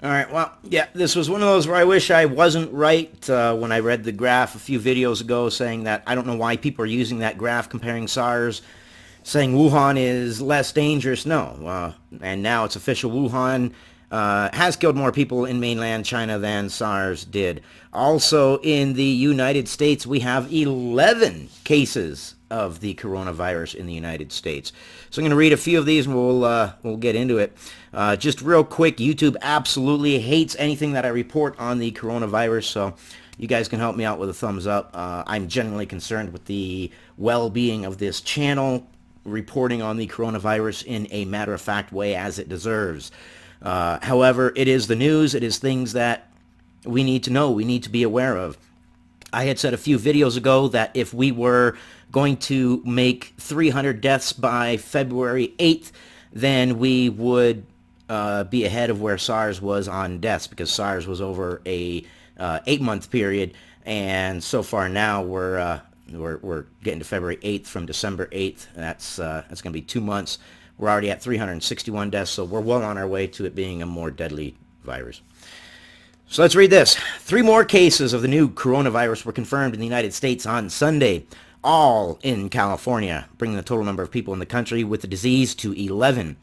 All right, well, yeah, this was one of those where I wish I wasn't right when I read the graph a few videos ago saying that I don't know why people are using that graph comparing SARS, saying Wuhan is less dangerous. No, and now it's official. Wuhan has killed more people in mainland China than SARS did. Also, in the United States, we have 11 cases of the coronavirus in the United States. So I'm going to read a few of these and we'll get into it. Just real quick, YouTube absolutely hates anything that I report on the coronavirus, so you guys can help me out with a thumbs up. I'm generally concerned with the well-being of this channel, reporting on the coronavirus in a matter-of-fact way as it deserves. However, it is the news. It is things that we need to know, we need to be aware of. I had said a few videos ago that if we were going to make 300 deaths by February 8th, then we would be ahead of where SARS was on deaths, because SARS was over a 8-month period, and so far now we're getting to February 8th from December 8th. That's going to be 2 months. We're already at 361 deaths, so we're well on our way to it being a more deadly virus. So let's read this. 3 more cases of the new coronavirus were confirmed in the United States on Sunday, all in California, bringing the total number of people in the country with the disease to 11.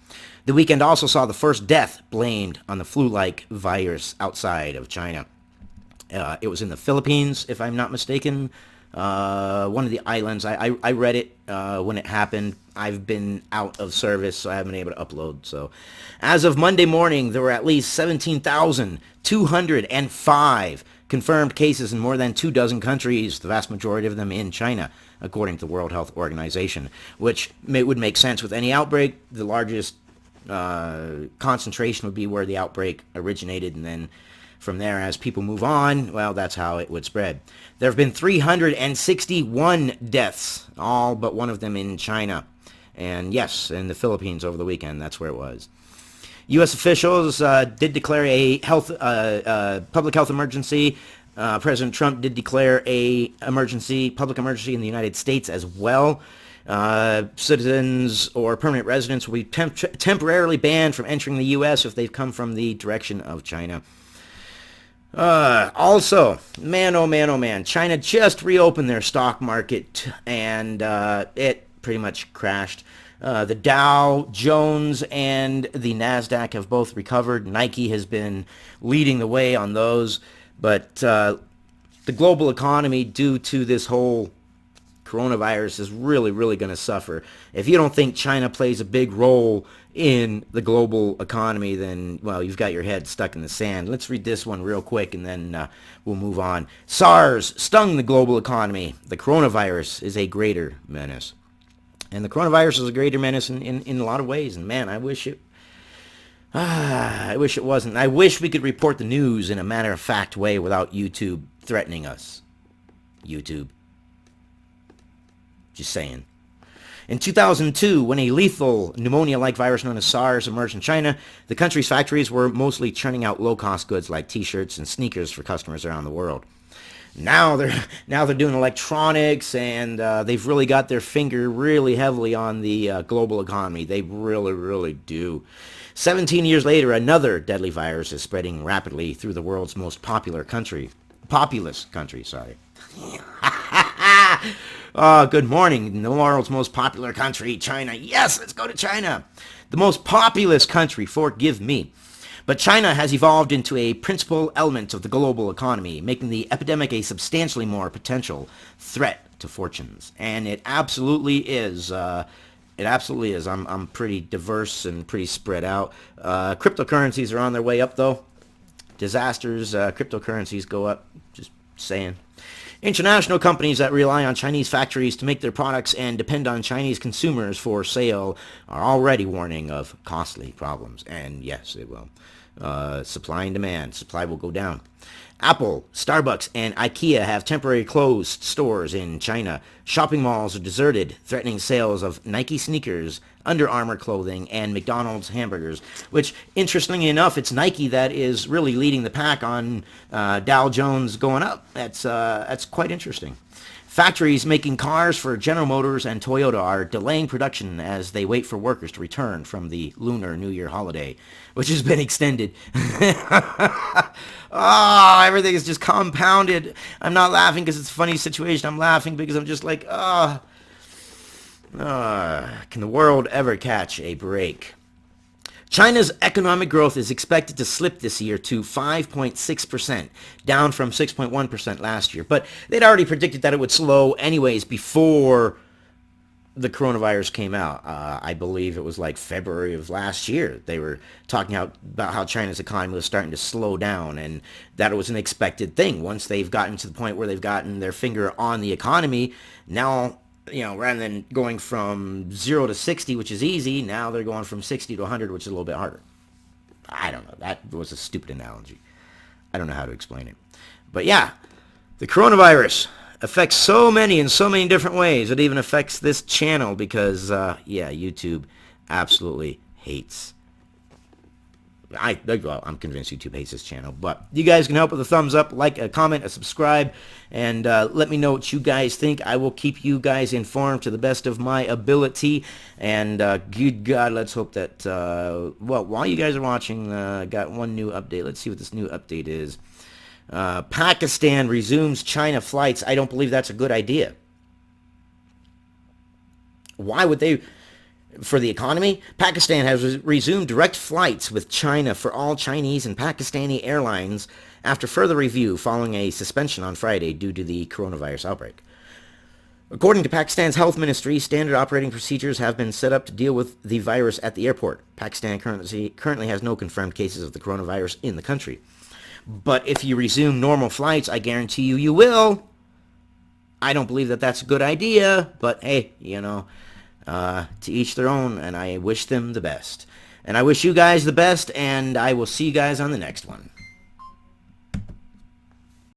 The weekend also saw the first death blamed on the flu-like virus outside of China. It was in the Philippines, if I'm not mistaken. One of the islands. I read it when it happened. I've been out of service, so I haven't been able to upload. So as of Monday morning, there were at least 17,205 confirmed cases in more than 24 countries, the vast majority of them in China, according to the World Health Organization, which would make sense with any outbreak. The largest concentration would be where the outbreak originated, and then from there, as people move on, well, that's how it would spread. There have been 361 deaths, all but one of them in China. And yes, in the Philippines over the weekend, that's where it was. U.S. officials did declare a public health emergency. President Trump did declare a public emergency in the United States as well. Citizens or permanent residents will be temporarily banned from entering the U.S. if they've come from the direction of China. Also, man, oh man, oh man, China just reopened their stock market, and it pretty much crashed. The Dow Jones and the NASDAQ have both recovered. Nike has been leading the way on those, but the global economy, due to this whole coronavirus, is really, really going to suffer. If you don't think China plays a big role in the global economy, then, well, you've got your head stuck in the sand. Let's read this one real quick, and then we'll move on. SARS stung the global economy. The coronavirus is a greater menace. And the coronavirus is a greater menace in a lot of ways. And man, I wish it wasn't. I wish we could report the news in a matter-of-fact way without YouTube threatening us. YouTube. Just saying. In 2002, when a lethal pneumonia-like virus known as SARS emerged in China, the country's factories were mostly churning out low-cost goods like T-shirts and sneakers for customers around the world. Now they're doing electronics, and they've really got their finger really heavily on the global economy. They really, really do. 17 years later, another deadly virus is spreading rapidly through the world's most populous country. Good morning. The world's most popular country, China. Yes, let's go to China. The most populous country, forgive me. But China has evolved into a principal element of the global economy, making the epidemic a substantially more potential threat to fortunes. And it absolutely is. I'm pretty diverse and pretty spread out. Cryptocurrencies are on their way up, though. Disasters, cryptocurrencies go up. Just saying. International companies that rely on Chinese factories to make their products and depend on Chinese consumers for sale are already warning of costly problems. And yes, it will. Supply and demand. Supply will go down. Apple, Starbucks, and IKEA have temporarily closed stores in China. Shopping malls are deserted, threatening sales of Nike sneakers, Under Armour clothing, and McDonald's hamburgers, which, interestingly enough, it's Nike that is really leading the pack on Dow Jones going up. That's quite interesting. Factories making cars for General Motors and Toyota are delaying production as they wait for workers to return from the Lunar New Year holiday, which has been extended. Oh, everything is just compounded. I'm not laughing because it's a funny situation. I'm laughing because I'm just like, can the world ever catch a break? China's economic growth is expected to slip this year to 5.6%, down from 6.1% last year. But they'd already predicted that it would slow anyways before the coronavirus came out. I believe it was like February of last year. They were talking about how China's economy was starting to slow down, and that it was an expected thing. Once they've gotten to the point where they've gotten their finger on the economy, now, rather than going from 0 to 60, which is easy, now they're going from 60 to 100, which is a little bit harder. I don't know. That was a stupid analogy. I don't know how to explain it. But yeah, the coronavirus affects so many in so many different ways. It even affects this channel because, YouTube absolutely hates. I'm convinced YouTube hates this channel. But you guys can help with a thumbs up, like, a comment, a subscribe, and let me know what you guys think. I will keep you guys informed to the best of my ability. And good God, let's hope that, while you guys are watching, got one new update. Let's see what this new update is. Pakistan resumes China flights. I don't believe that's a good idea. Why would they? For the economy, Pakistan has resumed direct flights with China for all Chinese and Pakistani airlines after further review following a suspension on Friday due to the coronavirus outbreak. According to Pakistan's health ministry, standard operating procedures have been set up to deal with the virus at the airport. Pakistan currently has no confirmed cases of the coronavirus in the country. But if you resume normal flights, I guarantee you, you will. I don't believe that that's a good idea, but hey, to each their own, and I wish them the best. And I wish you guys the best, and I will see you guys on the next one.